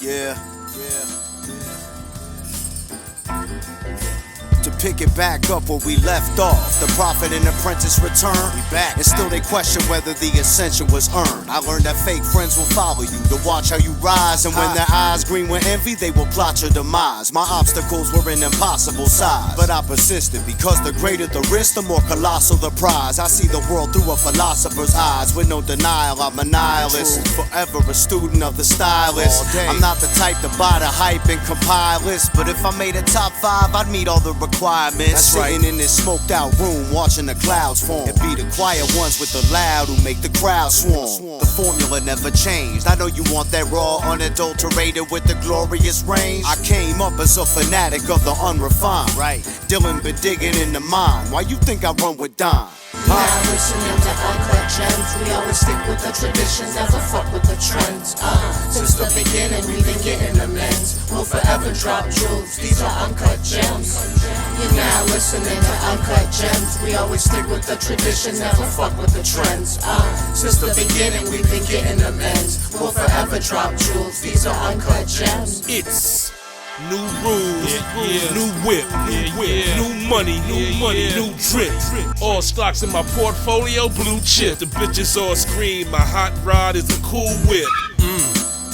Yeah. To pick it back up where we left off, the prophet and apprentice return. We back, and still they question whether the ascension was earned. I learned that fake friends will follow you to watch how you rise, and when their eyes green with envy, they will plot your demise. My obstacles were an impossible size, but I persisted because the greater the risk, the more colossal the prize. I see the world through a philosopher's eyes with no denial. I'm a nihilist, forever a student of the stylist. I'm not the type to buy the hype and compile lists, but if I made a top 5, I'd meet all the requirements. That's right. Sitting in this smoked out room, watching the clouds form. It be the quiet ones with the loud who make the crowd swarm. The formula never changed. I know you want that raw, unadulterated with the glorious range. I came up as a fanatic of the unrefined. Right. Dillon been digging in the mind. Why you think I run with Don? Now listening to Uncut Gems, we always stick with the traditions, never fuck with the trends. Since the beginning, we've been getting amends. We'll forever drop jewels, these are Uncut Gems. You're now listening to Uncut Gems, we always stick with the traditions, never fuck with the trends. Since the beginning, we've been getting amends. We'll forever drop jewels, these are Uncut Gems. It's new rules, new whip, new money, new drip. All stocks in my portfolio, blue chip. The bitches all scream, my hot rod is a cool whip.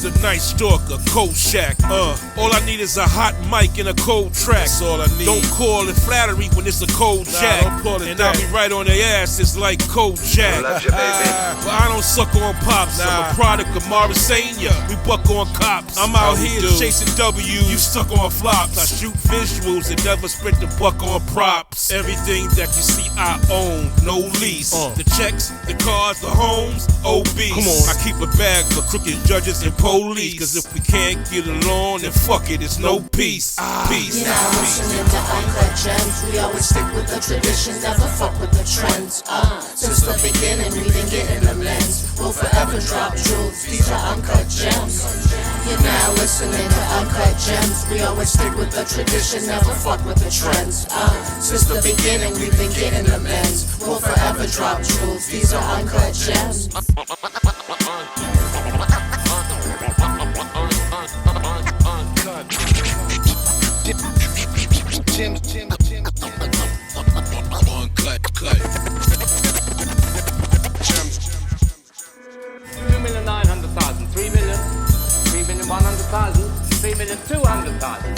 The night stalker, cold shack. All I need is a hot mic and a cold track. That's all I need. Don't call it flattery when it's a cold jack. And I'll be right on their ass, it's like cold jack. Love you, baby. But I don't suck on pops. I'm a product of Mauritania. We buck on cops. I'm out here chasing W's. You stuck on flops. I shoot visuals and never spent the buck on props. Everything that you see I own, no lease. The checks, the cars, the homes, obese. Come on. I keep a bag for crooked judges and police. Cause if we can't get along, then fuck it, it's no peace. Peace. You're now listening to Uncut Gems, we always stick with the traditions, never fuck with the trends. Since the beginning, we've been getting amends. We'll forever drop jewels, these are Uncut Gems. You're now listening to Uncut Gems, we always stick with the tradition, never fuck with the trends. Since the beginning, we've been getting amends. We'll forever drop jewels, these are Uncut Gems. Uncut. 2,900,000, 3,100,000, 3,200,000.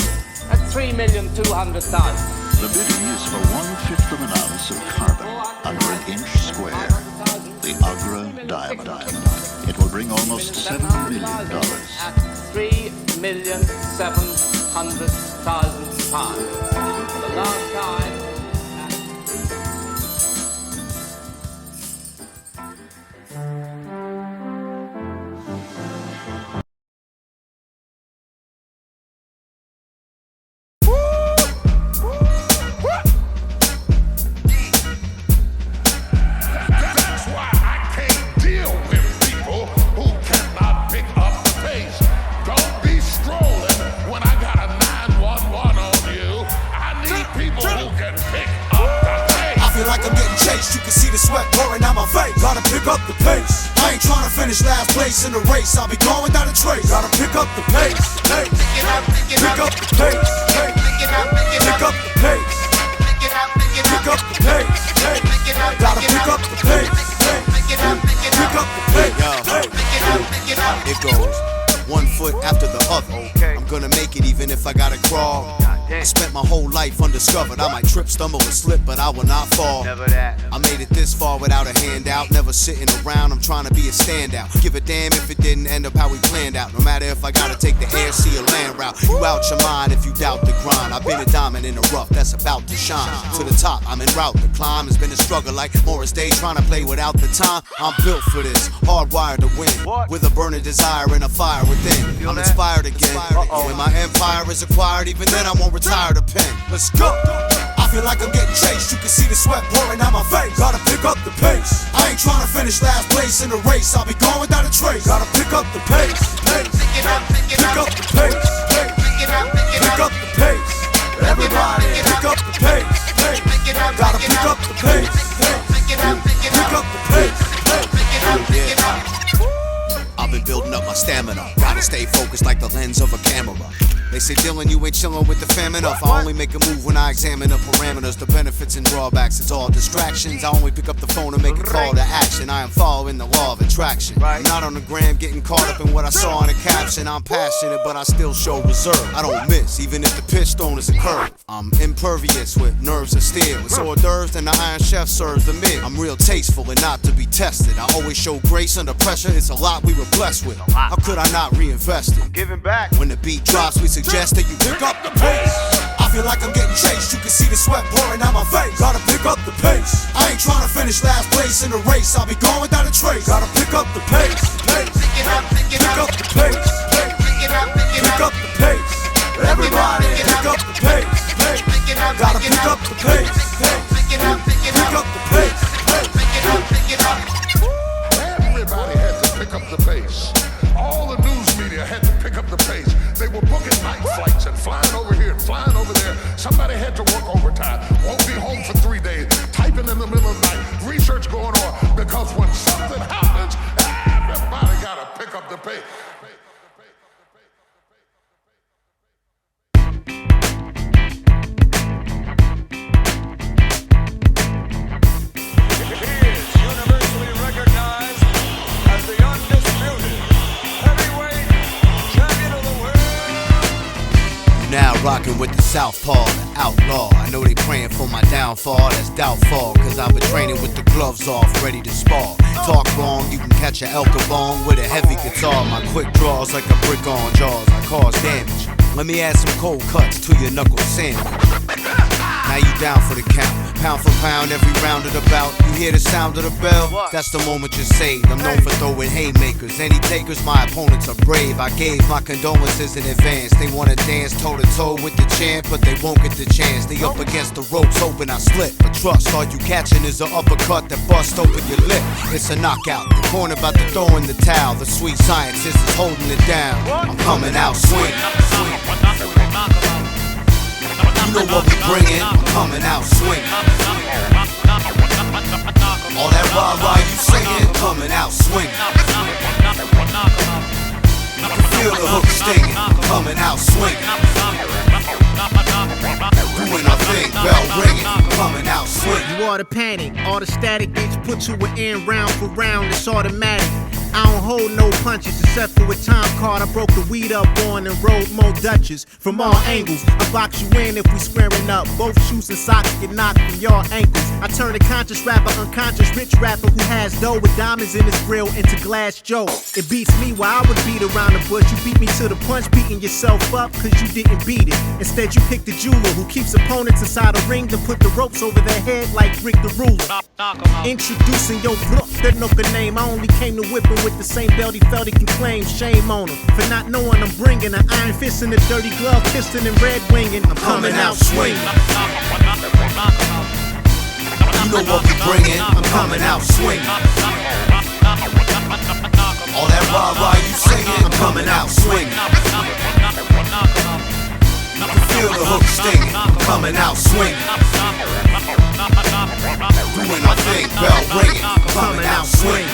That's 3,200,000. The bidding is for 1/5 of an ounce of carbon under an inch square. The Agra diamond. It will bring almost $7 million. At 3,700,000 pounds. The last time. You can see the sweat pouring out my face. Gotta pick up the pace. I ain't trying to finish last place in the race. I'll be going without a trace. Gotta pick up the pace. Pick up the pace. Pick up the pace. Pick up the pace. Gotta pick up the pace. Pick up the pace. It goes one foot after the other. I'm gonna make it even if I gotta crawl. I spent my whole life undiscovered. I might trip, stumble, and slip, but I will not fall. Never that. I made it this far without a handout. Never sitting around, I'm trying to be a standout. Give a damn if it didn't end up how we planned out. No matter if I gotta take the air, sea, or land route. You out your mind if you doubt the grind. I've been a diamond in the rough that's about to shine. To the top, I'm en route. The climb has been a struggle like Morris Day trying to play without the time. I'm built for this, hardwired to win. With a burning desire and a fire within. I'm inspired again. When my empire is acquired, even then I won't retire the pen. Let's go. I feel like I'm getting chased. You can see the sweat pouring out my face. Gotta pick up the pace. I ain't trying to finish last place in the race. I'll be going without a trace. Gotta pick up the pace. Pick up the pace. Pick up the pace. Everybody pick up the pace. Gotta pick up the pace. Pick up the pace. Yeah. I been building up my stamina. Gotta stay focused like the lens of a camera. They say, Dillon, you ain't chillin' with the fam enough. I only make a move when I examine the parameters, the benefits and drawbacks. It's all distractions. I only pick up the phone and make a call to action. I am following the law of attraction. I'm not on the gram getting caught up in what I saw in a caption. I'm passionate, but I still show reserve. I don't miss, even if the pitch thrown is a curve. I'm impervious with nerves of steel. It's hors d'oeuvres, then the Iron Chef serves the meal. I'm real tasteful and not to be tested. I always show grace under pressure. It's a lot we were blessed with. How could I not reinvest it? Giving back. When the beat drops, we suggest that you pick up the pace. I feel like I'm getting chased. You can see the sweat pouring out my face. Gotta pick up the pace. I ain't trying to finish last place in the race. I'll be gone without a trace. Gotta pick up the pace. Pick up the pace. Pick up the pace. Everybody pick up the pace. Gotta pick up the pace. Pick up the pace. Everybody had to pick up the pace. All the news media had to pick up the pace. They were booking night flights and flying over here and flying over there. Somebody had to work overtime. Won't be home for 3 days. Typing in the middle of the night. Research going on. Because when something happens, everybody gotta pick up the pace. Now rockin' with the Southpaw, the outlaw. I know they praying for my downfall, that's doubtful. Cause I've been training with the gloves off, ready to spar. Talk wrong, you can catch a El Capone with a heavy guitar. My quick draws like a brick on jaws, I cause damage. Let me add some cold cuts to your knuckle sandwich. Now you down for the count, pound for pound, every round of the bout. You hear the sound of the bell? That's the moment you're saved. I'm known for throwing haymakers. Any takers, my opponents are brave. I gave my condolences in advance. They wanna dance toe to toe with the champ, but they won't get the chance. They up against the ropes, hoping I slip. But trust, all you catching is an uppercut that bust open your lip. It's a knockout. The corner about to throw in the towel. The sweet scientist is holding it down. I'm coming out swinging. You know what we bringin', I'm coming out swinging. All that rah-rah you singin', coming out swinging. You can feel the hook stinging, coming out swinging. Doing our thing, bell ringing, coming out swinging. You ought to panic, all the static gets put to an end round for round, it's automatic. I don't hold no punches except for a time card I broke the weed up on and rolled more Dutches from all angles. I box you in if we squaring up. Both shoes and socks get knocked from your ankles. I turn a conscious rapper, unconscious rich rapper who has dough with diamonds in his grill into Glass Joe. It beats me while I would beat around the bush. You beat me to the punch, beating yourself up cause you didn't beat it. Instead you picked the jeweler who keeps opponents inside a ring to put the ropes over their head like Rick the Ruler. Introducing your brook, that nooker name. I only came to whip him with the same belt he felt he can claim. Shame on him for not knowing I'm bringing an iron fist in a dirty glove, piston and red winging. I'm coming out swinging. You know what we bringin', I'm coming out swinging. All that rah-rah you singin', I'm coming out swinging. You can feel the hook stinging, I'm coming out swinging. Doing our thing, bell ringing, coming out swinging.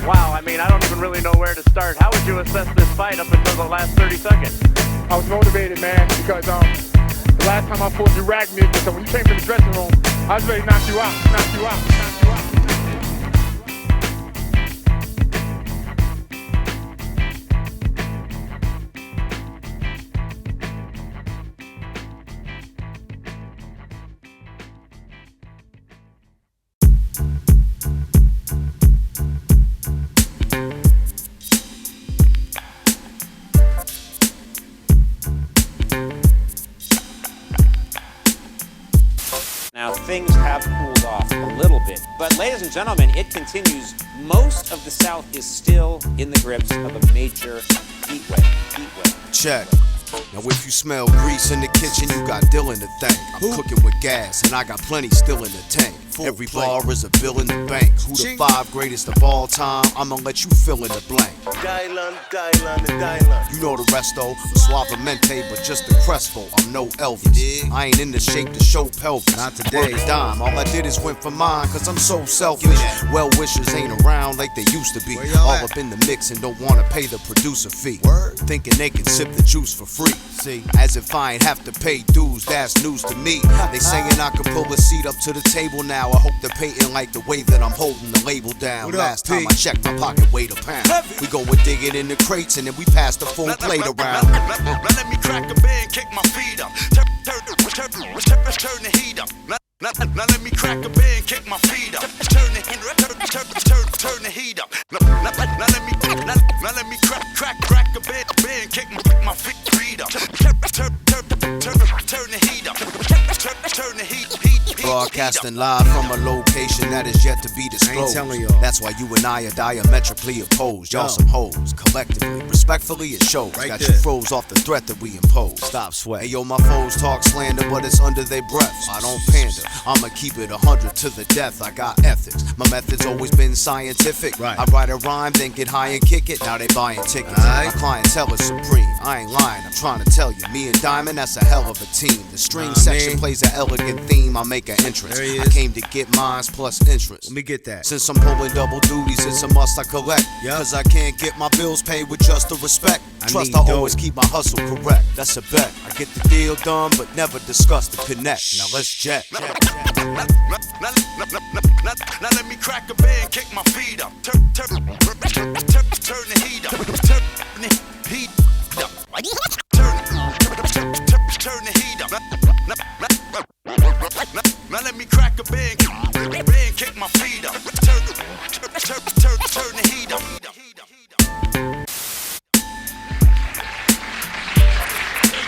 Wow, I mean, I don't even really know where to start. How would you assess this fight up until the last 30 seconds? I was motivated, man, because the last time I fought you ragged me, so when you came to the dressing room, I was ready to knock you out, knock you out, knock you out. Now, things have cooled off a little bit, but ladies and gentlemen, it continues. Most of the South is still in the grips of a major heat wave. Check. Now if you smell grease in the kitchen, you got Dillon to thank. I'm cooking with gas and I got plenty still in the tank. Every bar is a bill in the bank. Who the 5 greatest of all time? I'ma let you fill in the blank. Dillon. You know the rest though. Suavemente, but just the Crespo. I'm no Elvis. I ain't in the shape to show pelvis. Not today. Dime. All I did is went for mine, cause I'm so selfish. Well wishers ain't around like they used to be. All up in the mix and don't wanna pay the producer fee. Thinking they can sip the juice for free. See, as if I ain't have to pay dues, that's news to me. They saying I could pull a seat up to the table now. I hope they're paying like the way that I'm holding the label down. Last time I checked, my pocket weighed a pound. We go with digging in the crates and then we pass the full plate around. Let me crack a bed, kick my feet up. Turn the heat up. Now let me crack a bed, kick my feet up. Turn the heat up. Now let me crack a bed, kick my feet up. Turn the heat up. Turn the heat. Broadcasting live from a location that is yet to be disclosed. That's why you and I are diametrically opposed. Y'all some hoes, collectively, respectfully it shows. Got you froze off the threat that we impose. Stop sweat. Hey yo, my foes talk slander, but it's under their breath. I don't pander. I'ma keep it 100 to the death. I got ethics. My method's always been scientific. I write a rhyme, then get high and kick it. Now they buying tickets. My clientele is supreme. I ain't lying. I'm trying to tell you. Me and Diamond, that's a hell of a team. The string section plays an elegant theme. I make an entrance. I came to get mines plus interest. Let me get that. Since I'm pulling double duties, it's a must I collect. Cause I can't get my bills paid with just the respect. Trust I always keep my hustle correct. That's a bet. I get the deal done, but never discuss the connect. Now let's jet. Now let me crack a bed, kick my feet up. Turn the heat up. Turn the heat up. Turn the heat up. Now let me crack a bed, kick my feet up. Turn the heat up.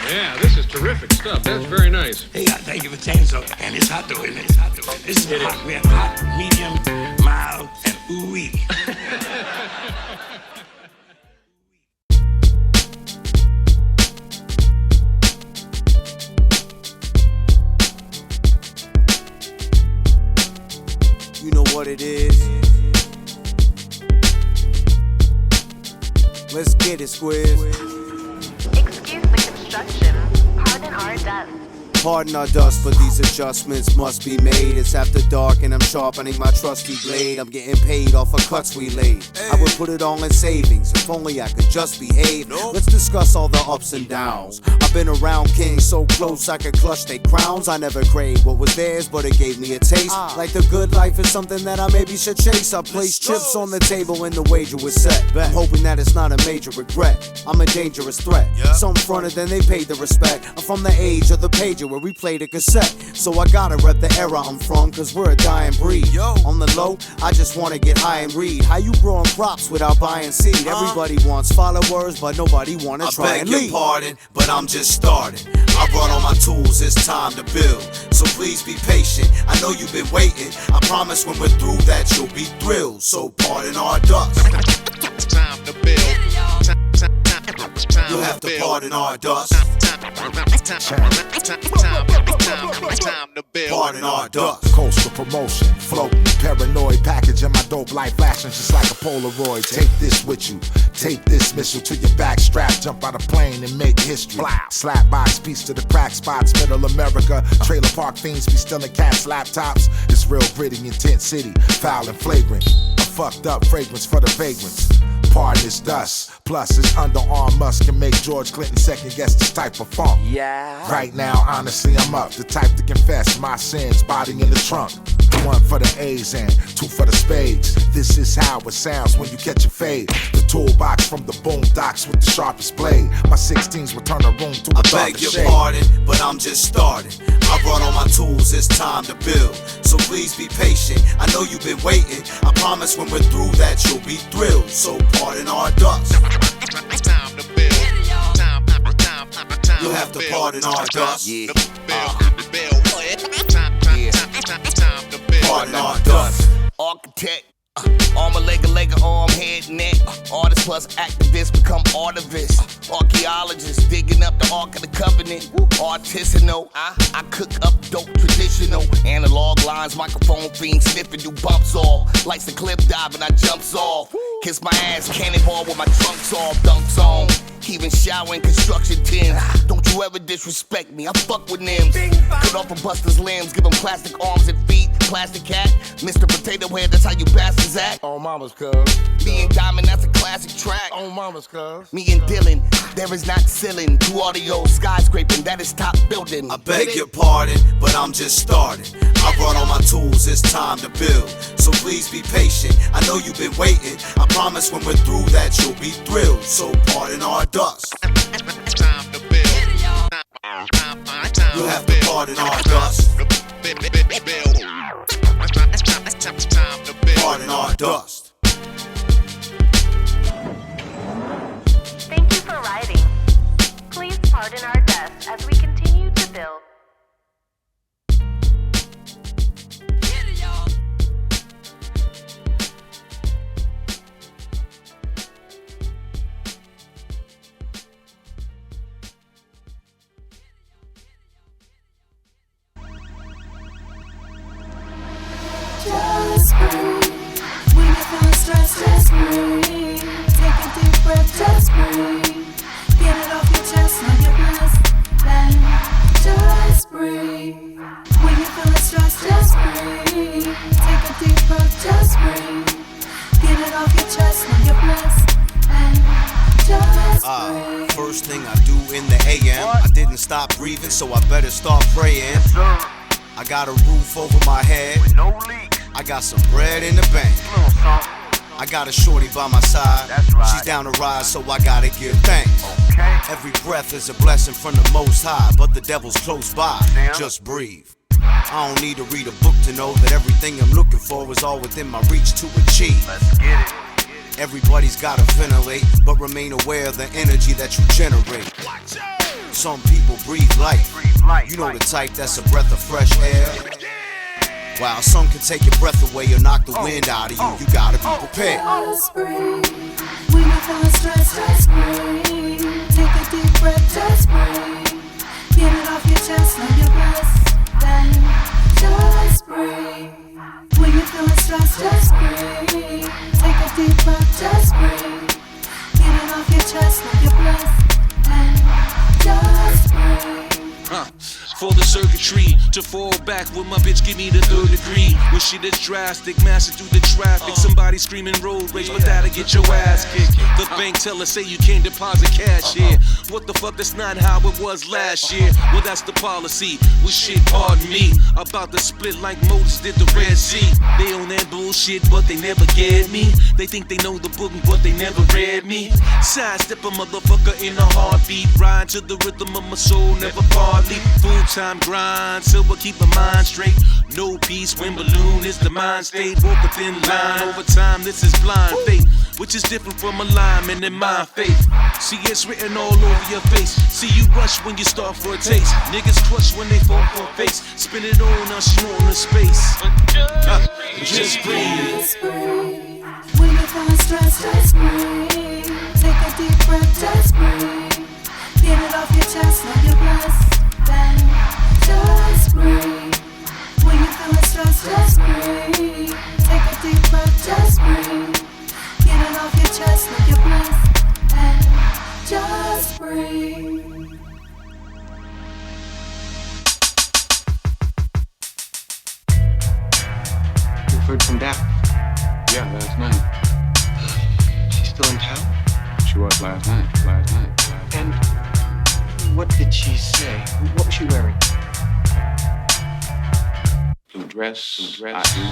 Yeah, this is terrific stuff. That's very nice. Hey, thank you for saying so. And it's hot though, isn't it? It's hot though. This is hot. We have hot, medium, mild, and ooh-wee. You know what it is. Let's get it, Squiz. Excuse the construction. Pardon our dust. Pardon our dust, but these adjustments must be made. It's after dark and I'm sharpening my trusty blade. I'm getting paid off of cuts we laid. I would put it all in savings, if only I could just behave. Let's discuss all the ups and downs. I've been around kings so close I could clutch their crowns. I never craved what was theirs, but it gave me a taste. Like the good life is something that I maybe should chase. I placed chips on the table and the wager was set. I'm hoping that it's not a major regret. I'm a dangerous threat. Some fronted, then they paid the respect. I'm from the age of the pager where we played a cassette. So I gotta rep the era I'm from, cause we're a dying breed. On the low, I just wanna get high and read. How you growing crops without buying seed? Everybody wants followers, but nobody wanna try and lead. I beg your pardon, but I'm just starting. I brought all my tools, it's time to build. So please be patient, I know you've been waiting. I promise when we're through that you'll be thrilled. So pardon our dust. Time to build. You'll have to pardon our dust. Time to build. Pardon our dust. Coastal promotion, floating, paranoid, packaging my dope life flashing just like a Polaroid. Take this with you, take this missile to your back strap, jump out a plane and make history. Slap box, piece to the crack spots, middle America. Trailer park fiends be stealing cats' laptops. It's real gritty, intense city, foul and flagrant. A fucked up fragrance for the vagrants. Pardon is dust. Plus, his underarm must can make George Clinton second guess this type of funk. Yeah. Right now, honestly, I'm up. The type to confess my sins, body in the trunk. 1 for the A's and 2 for the spades. This is how it sounds when you catch a fade. The toolbox from the boondocks with the sharpest blade. My 16s will turn a room to a darker shade. I beg your pardon, but I'm just starting. I brought all my tools, it's time to build. So please be patient, I know you've been waiting. I promise when we're through that you'll be thrilled. So pardon our dust. Time to build. You'll have to pardon our dust. Time to build. Pardon our dust. Architect. Arm a leg, arm, head, neck. Artist plus activist become artivists. Archaeologists digging up the Ark of the Covenant. Artisanal, I cook up dope traditional. Analog lines, microphone fiend sniffing, do bumps off. Likes the clip dive and I jumps off. Kiss my ass, cannonball with my trunks off, dunks on. Even showering construction tins. Don't you ever disrespect me, I fuck with Nims. Cut off a buster's limbs, give him plastic arms and feet. Plastic cat, Mr. Potato Head, that's how you bastards act. On mama's cuz. Me and Diamond, that's a classic track. On mama's cuz. Me and Dillon, there is not ceiling. To audio, skyscraping, that is top building. I beg your pardon, but I'm just starting. I brought all my tools, it's time to build. So please be patient, I know you've been waiting. I promise when we're through that you'll be thrilled. So pardon our dust. Time to build. You'll have to pardon our dust. Pardon our dust. Thank you for writing. Please pardon our dust as we continue to build. Just breathe. When you're feeling stressed, just breathe. Take a deep breath, just breathe. Get it off your chest, know you're blessed. Then just breathe. When you're feeling stressed, just breathe. Take a deep breath, just breathe. Get it off your chest, know you're blessed. Then just breathe. First thing I do in the AM, I didn't stop breathing, so I better start praying. I got a roof over my head. With no leaks. I got some bread in the bank. Little something. I got a shorty by my side. That's right. She's down to ride, so I gotta give thanks. Okay. Every breath is a blessing from the Most High, but the devil's close by. Damn. Just breathe. I don't need to read a book to know that everything I'm looking for is all within my reach to achieve. Let's get it. Everybody's gotta ventilate, but remain aware of the energy that you generate. Some people breathe life. You know the type that's a breath of fresh air. While some can take your breath away or knock the wind out of you, you gotta be prepared. Just breathe. When you're feeling stressed, just breathe. Take a deep breath, just breathe. Get it off your chest, know you're blessed. Then just breathe. When you're feeling stressed, just breathe. Take a deep breath, just breathe. Get it off your chest, know you're blessed. Then just breathe. For the circuitry to fall back when my bitch give me the third degree. When shit is drastic, massing through the traffic. Somebody screaming road rage, but that'll get your ass kicked. The bank teller say you can't deposit cash here. What the fuck, that's not how it was last year. Well, that's the policy. Well, shit, pardon me. About to split like Moses did the Red Sea. They on that bullshit, but they never get me. They think they know the book, but they never read me. Sidestep a motherfucker in a heartbeat. Ride to the rhythm of my soul, never partly. Full-time grind, silver keep my mind straight. No peace when balloon is the mind state. Walk a thin line, over time this is blind faith, which is different from alignment in my faith. See, it's written all over your face. See, you rush when you start for a taste. Niggas crush when they fall for a face. Spin it on us, you on the space. Just breathe. Just breathe. When you're feeling stressed, just breathe. Take a deep breath, just breathe. Get it off your chest, know you're blessed. Then just breathe. When you're feeling stressed, just breathe. Take a deep breath, just breathe. Get it off your chest, know you're blessed. Then just breathe. You've heard from Dap? Yeah, last night. She's still in town? She was last night. And what did she say? What was she wearing? Blue dress. That's her.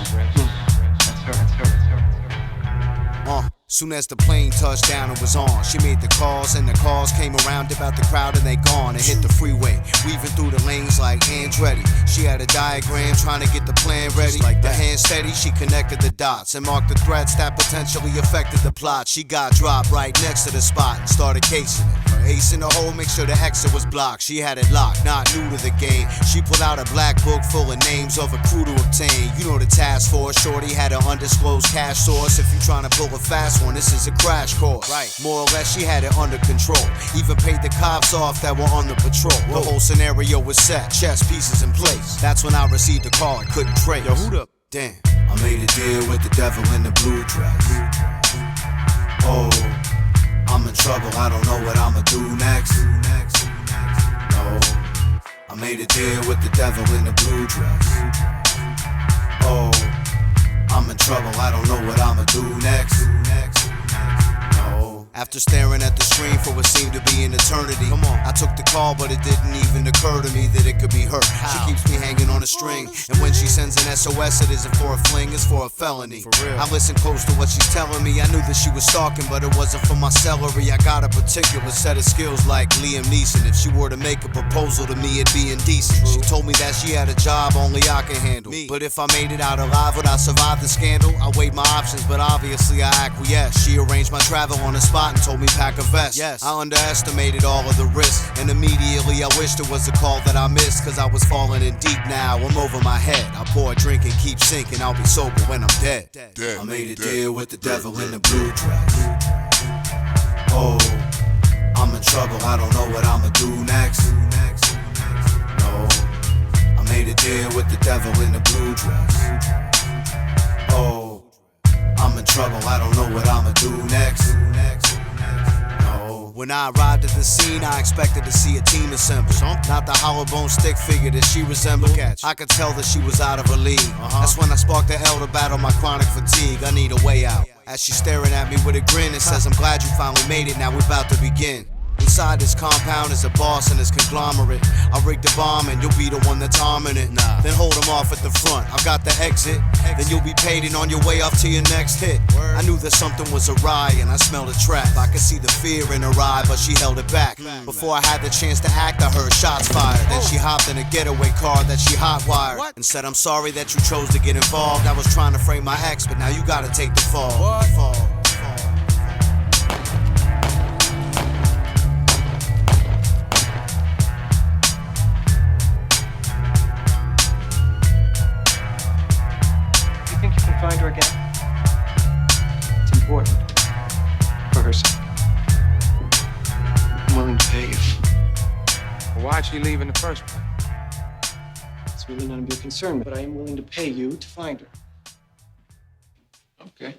Soon as the plane touched down and was on, she made the calls and the cars came around, dip out the crowd and they gone and hit the freeway, weaving through the lanes just like Andretti. She had a diagram trying to get the plan ready. Like the hand steady, she connected the dots and marked the threats that potentially affected the plot. She got dropped right next to the spot and started casing it. Her ace in the hole, make sure the exit was blocked. She had it locked, not new to the game. She pulled out a black book full of names of a crew to obtain. You know the task force. Shorty had an undisclosed cash source. If you trying to pull a fast one, this is a crash course. Right. More or less, she had it under control. Even paid the cops off that were on the patrol. The whole scenario was set, chess pieces in place. That's when I received a call I couldn't trace. Yo, who the? Damn. I made a deal with the devil in the blue dress. Oh, I'm in trouble, I don't know what I'ma do next. No, I made a deal with the devil in the blue dress. Oh, I'm in trouble, I don't know what I'ma do next. No. After staring at the screen for what seemed to be an eternity, I took the call, but it didn't even occur to me that it could be her. She keeps me hanging on a string, and when she sends an SOS, it isn't for a fling, it's for a felony. For real. I listened close to what she's telling me. I knew that she was stalking, but it wasn't for my celery. I got a particular set of skills like Liam Neeson. If she were to make a proposal to me, it'd be indecent. She told me that she had a job only I can handle. But if I made it out alive, would I survive the scandal? I weighed my options, but obviously I acquiesced. She arranged my travel on the spot and told me pack a vest. Yes. I underestimated all of the risks, and immediately I wished it was a call that I missed, cause I was falling in deep now. I'm over my head. I pour a drink and keep sinking. I'll be sober when I'm dead. I made a deal with the devil in the blue dress. Oh, I'm in trouble. I don't know what I'ma do next. No, I made a deal with the devil in the blue dress. Oh, I'm in trouble. I don't know what I'ma do next. When I arrived at the scene, I expected to see a team assemble. Not the hollow bone stick figure that she resembled. I could tell that she was out of her league. That's when I sparked the L to battle my chronic fatigue. I need a way out. As she's staring at me with a grin and says, I'm glad you finally made it, now we're about to begin. Inside this compound is a boss and his conglomerate. I'll rig the bomb and you'll be the one that's arming it. Then hold him off at the front, I've got the exit. Then you'll be paid and on your way off to your next hit. I knew that something was awry and I smelled a trap. I could see the fear in her eye, but she held it back. Before I had the chance to act, I heard shots fired. Then she hopped in a getaway car that she hotwired and said, I'm sorry that you chose to get involved. I was trying to frame my ex, but now you gotta take the fall. Find her again. It's important for her sake. I'm willing to pay you. Well, why'd she leave in the first place? It's really none of your concern, but I am willing to pay you to find her. Okay.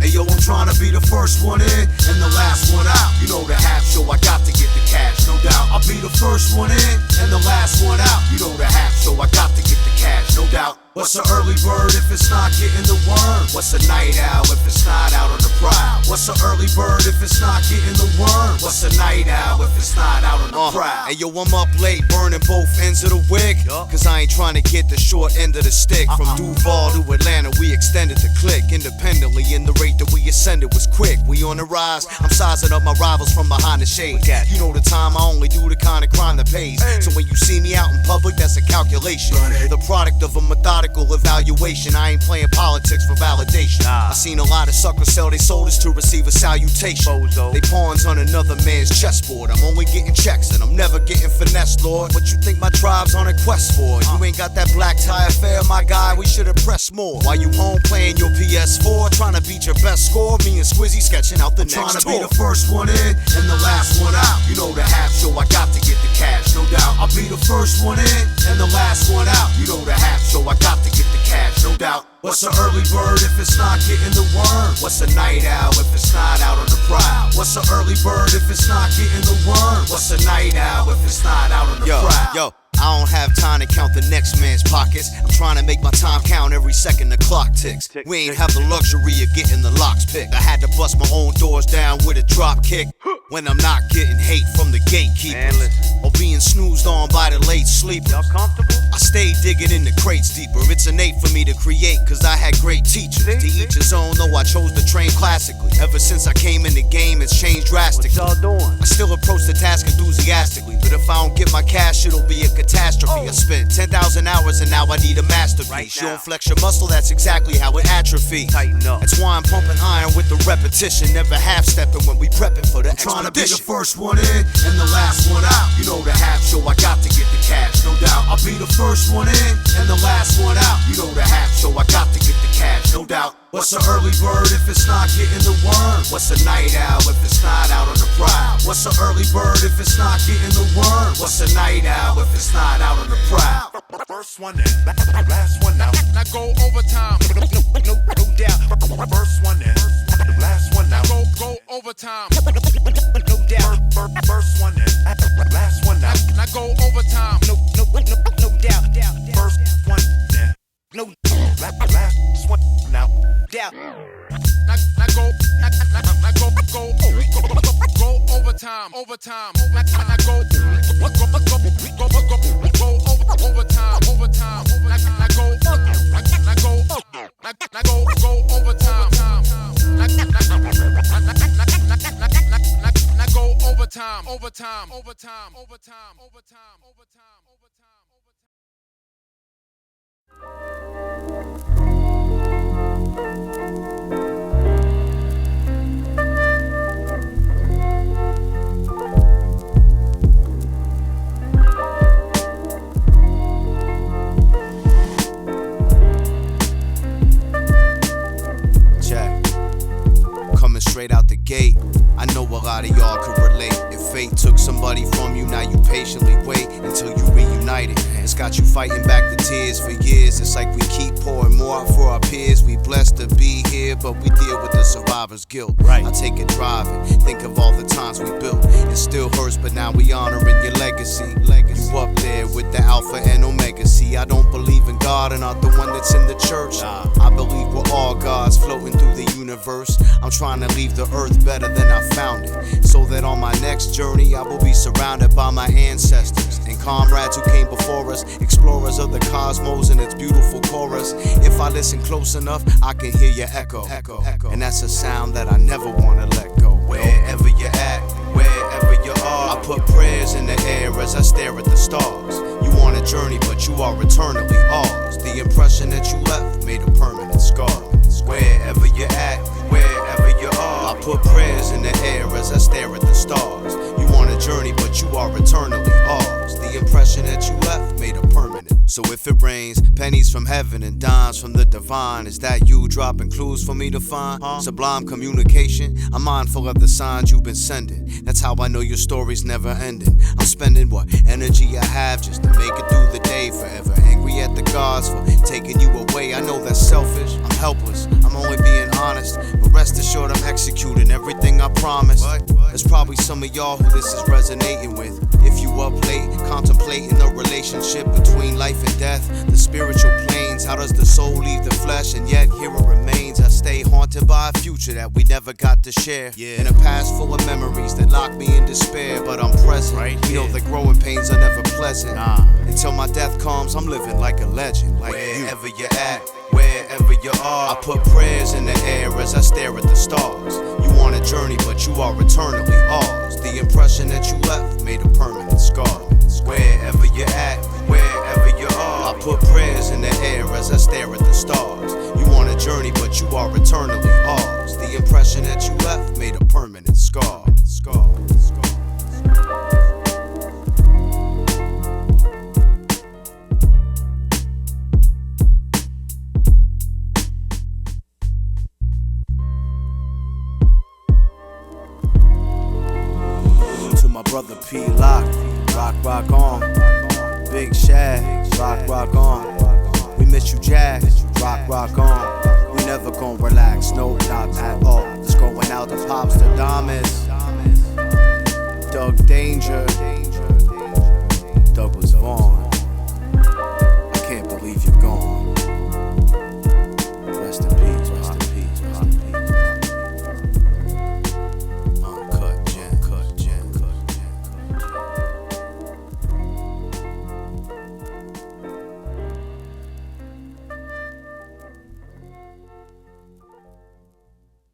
Hey yo, I'm trying to be the first one in and the last one out. You know the half show, I got to get the cash, no doubt. I'll be the first one in and the last one out. You know the half show, I got to get the cash, no doubt. What's an early bird if it's not getting the worm? What's a night owl if it's not out on the prowl? What's an early bird if it's not getting the worm? What's a night owl if it's not out on the prowl? Hey yo, I'm up late burning both ends of the wig, cause I ain't trying to get the short end of the stick. From Duval to Atlanta, we extended the click independently, and the rate that we ascended was quick. We on the rise, I'm sizing up my rivals from behind the shade. You know the time, I only do the kind of crime that pays. So when you see me out in public, that's a calculation. The product of a methodical evaluation. I ain't playing politics for validation. I seen a lot of suckers sell their souls to receive a salutation. They pawns on another man's chessboard. I'm only getting checks and I'm never getting finessed, Lord. What you think my tribe's on a quest for? You ain't got that black tie affair, my guy. We should have pressed more. While you home playing your PS4, trying to beat your best score. Me and Squizzy sketching out the next tour. Trying to be the first one in and the last one out. You know the half show, I got to get the cash, no doubt. I'll be the first one in and the last one out. You know the half show, I got to get the cash, no doubt. What's an early bird if it's not getting the worm? What's a night owl if it's not out on the prowl? What's an early bird if it's not getting the worm? What's a night owl if it's not out on the prowl? I don't have time to count the next man's pockets. I'm trying to make my time count every second the clock ticks. We ain't have the luxury of getting the locks picked. I had to bust my own doors down with a drop kick. When I'm not getting hate from the gatekeepers or being snoozed on by the late sleepers. Y'all comfortable? I stayed digging in the crates deeper. It's innate for me to create, cause I had great teachers. To each his own, though I chose to train classically. Ever since I came in the game, it's changed drastically. What y'all doing? I still approach the task enthusiastically, but if If I don't get my cash, it'll be a catastrophe. I spent 10,000 hours and now I need a masterpiece. You don't flex your muscle, that's exactly how it atrophies. Tighten up. That's why I'm pumping iron with the repetition. Never half-stepping when we prepping for the expedition. Trying to be the first one in and the last one out. You know the half show, I got to get the cash, no doubt. I'll be the first one in and the last one out. You know the half show, I got to get the cash, no doubt. What's an early bird if it's not getting the worm? What's a night owl if it's not out on the prowl? What's an early bird if it's not getting the worm? What's a night owl if it's not out on the prowl? First one in, last one out. Now go overtime, no doubt. First one in, last one out. Go overtime, no doubt. First one in, last one out. Now go overtime, no doubt. First one in, no last one now. Doubt. Now go overtime. Now go overtime. Now go Coming straight out the gate, I know a lot of y'all could relate. If fate took somebody from you, now you patiently wait until you reunited. It's got you fighting back the tears for years. It's like we keep pouring more out for our peers. We blessed to be here, but we deal with the survivor's guilt. I take it driving, think of all the times we built. It still hurts, but now we honoring your legacy. You up there with the Alpha and Omega. See, I don't believe in God and not the one that's in the church. I believe we're all gods floating through the universe. I'm trying to leave the earth better than I found it, so that on my next journey I will be surrounded by my ancestors and comrades who came before us, explorers of the cosmos and its beautiful chorus. If I listen close enough, I can hear your echo. And that's a sound that I never wanna let go. Wherever you're at, wherever you are, I put prayers in the air as I stare at the stars. You on a journey, but you are eternally ours. The impression that you left made a permanent scar. Wherever you're at, wherever you are, I put prayers in the air as I stare at the stars. You on a journey, but you are eternally ours. The impression that you left made a permanent. So if it rains pennies from heaven and dimes from the divine, is that you dropping clues for me to find? Sublime communication, I'm mindful of the signs you've been sending. That's how I know your story's never ending. I'm spending what energy I have just to make it through the day. Forever angry at the gods for taking you away. I know that's selfish, I'm helpless, I'm only being honest, but rest assured I'm executing everything I promised. There's probably some of y'all who this is resonating with. If you up late, contemplating a relationship between life and death, the spiritual planes, how does the soul leave the flesh and yet here it remains? I stay haunted by a future that we never got to share. In a past full of memories that lock me in despair, but I'm present. You know the growing pains are never pleasant. Until my death comes, I'm living like a legend. Like wherever you're at, wherever you are, I put prayers in the air as I stare at the stars. You on a journey, but you are eternally ours. The impression that you left made a permanent scar. Wherever you're at, wherever you are, I put prayers in the air as I stare at the stars. You on a journey, but you are eternally ours. The impression that you left made a permanent scar. To my brother P. Lock, rock on. Big Shad, rock on. We miss you, Jack, rock on. We never gon' relax, no, not at all. It's going out to Pops to Damas, Doug Danger,